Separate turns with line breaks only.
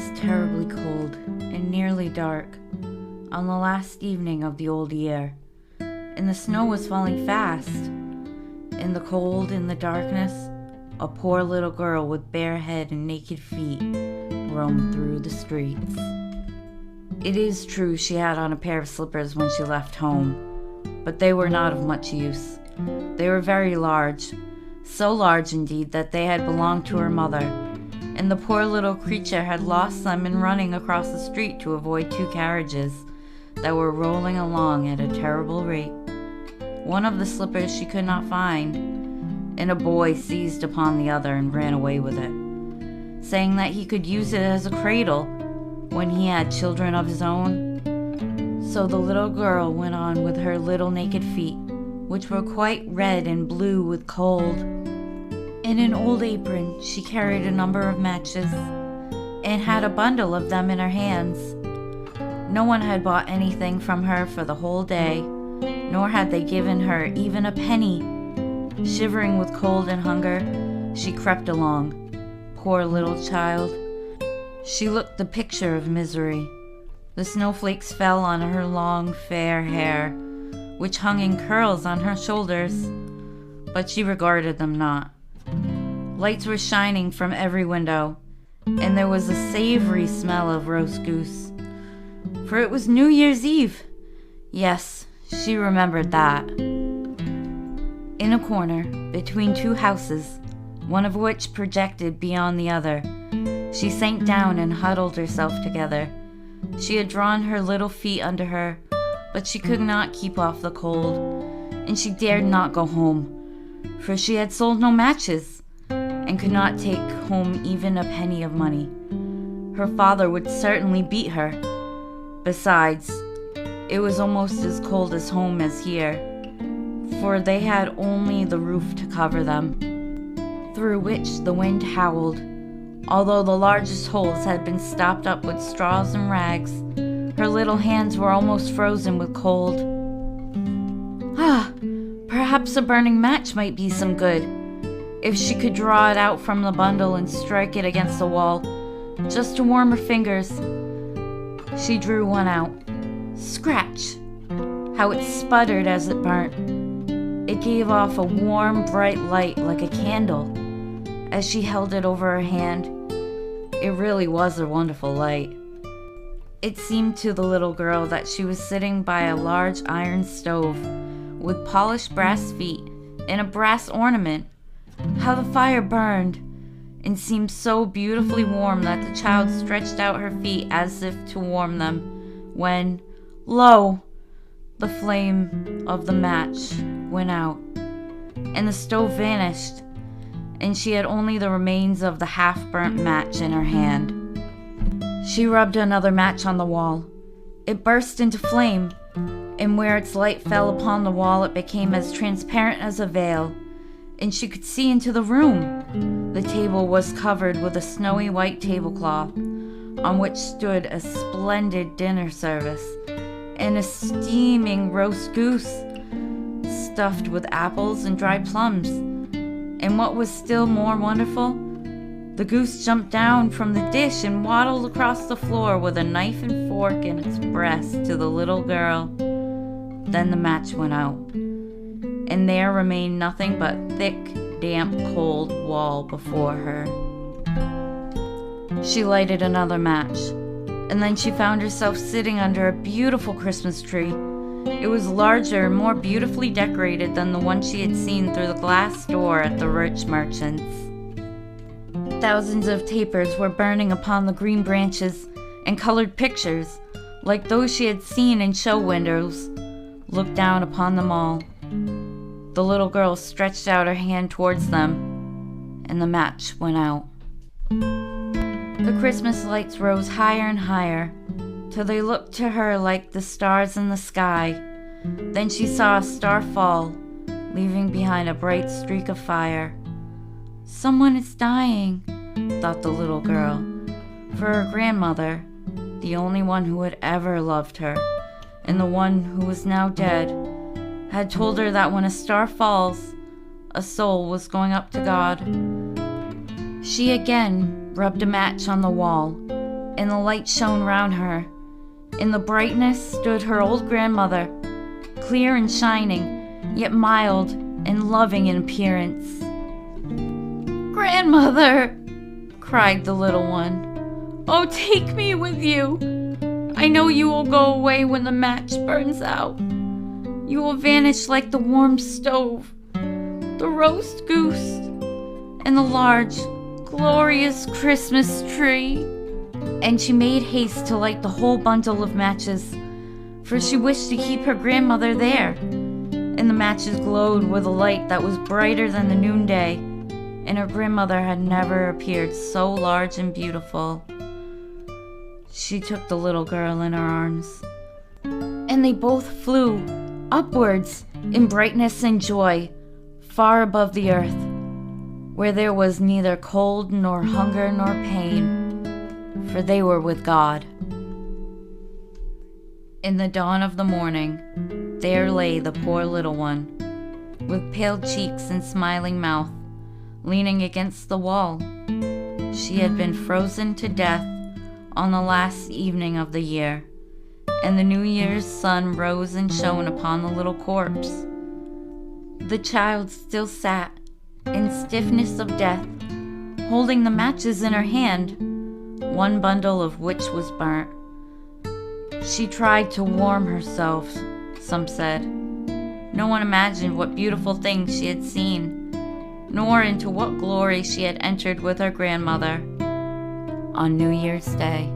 was terribly cold and nearly dark on the last evening of the old year, and the snow was falling fast. In the cold and the darkness, a poor little girl with bare head and naked feet roamed through the streets. It is true she had on a pair of slippers when she left home, but they were not of much use. They were very large, so large indeed that they had belonged to her mother, and the poor little creature had lost them in running across the street to avoid two carriages that were rolling along at a terrible rate. One of the slippers she could not find, and a boy seized upon the other and ran away with it, saying that he could use it as a cradle when he had children of his own. So the little girl went on with her little naked feet, which were quite red and blue with cold. In an old apron she carried a number of matches, and had a bundle of them in her hands. No one had bought anything from her for the whole day, nor had they given her even a penny. Shivering with cold and hunger, she crept along. Poor little child. She looked the picture of misery. The snowflakes fell on her long, fair hair, which hung in curls on her shoulders, but she regarded them not. Lights were shining from every window, and there was a savory smell of roast goose, for it was New Year's Eve. Yes, she remembered that. In a corner, between two houses, one of which projected beyond the other, she sank down and huddled herself together. She had drawn her little feet under her, but she could not keep off the cold, and she dared not go home, for she had sold no matches, and could not take home even a penny of money. Her father would certainly beat her. Besides, it was almost as cold as home as here, for they had only the roof to cover them, through which the wind howled. Although the largest holes had been stopped up with straws and rags, her little hands were almost frozen with cold. Perhaps a burning match might be some good, if she could draw it out from the bundle and strike it against the wall, just to warm her fingers. She drew one out. Scratch! How it sputtered as it burnt. It gave off a warm, bright light like a candle. As she held it over her hand, it really was a wonderful light. It seemed to the little girl that she was sitting by a large iron stove with polished brass feet and a brass ornament. How the fire burned and seemed so beautifully warm that the child stretched out her feet as if to warm them, when, lo! The flame of the match went out, and the stove vanished, and she had only the remains of the half-burnt match in her hand. She rubbed another match on the wall. It burst into flame, and where its light fell upon the wall it became as transparent as a veil, and she could see into the room. The table was covered with a snowy white tablecloth, on which stood a splendid dinner service, and a steaming roast goose, stuffed with apples and dried plums. And what was still more wonderful, the goose jumped down from the dish and waddled across the floor with a knife and fork in its breast to the little girl. Then the match went out, and there remained nothing but thick, damp, cold wall before her. She lighted another match, and then she found herself sitting under a beautiful Christmas tree. It was larger and more beautifully decorated than the one she had seen through the glass door at the rich merchant's. Thousands of tapers were burning upon the green branches, and colored pictures, like those she had seen in show windows, looked down upon them all. The little girl stretched out her hand towards them, and the match went out. The Christmas lights rose higher and higher, till they looked to her like the stars in the sky. Then she saw a star fall, leaving behind a bright streak of fire. Someone is dying, thought the little girl, for her grandmother, the only one who had ever loved her, and the one who was now dead, had told her that when a star falls, a soul was going up to God. She again rubbed a match on the wall, and the light shone round her. In the brightness stood her old grandmother, clear and shining, yet mild and loving in appearance. "Grandmother!" cried the little one. "Oh, take me with you. I know you will go away when the match burns out. You will vanish like the warm stove, the roast goose, and the large, glorious Christmas tree." And she made haste to light the whole bundle of matches, for she wished to keep her grandmother there. And the matches glowed with a light that was brighter than the noonday, and her grandmother had never appeared so large and beautiful. She took the little girl in her arms, and they both flew upwards in brightness and joy, far above the earth, where there was neither cold nor hunger nor pain, for they were with God. In the dawn of the morning, there lay the poor little one, with pale cheeks and smiling mouth, leaning against the wall. She had been frozen to death on the last evening of the year, and the New Year's sun rose and shone upon the little corpse. The child still sat, in stiffness of death, holding the matches in her hand, one bundle of which was burnt. She tried to warm herself, some said. No one imagined what beautiful things she had seen, nor into what glory she had entered with her grandmother on New Year's Day.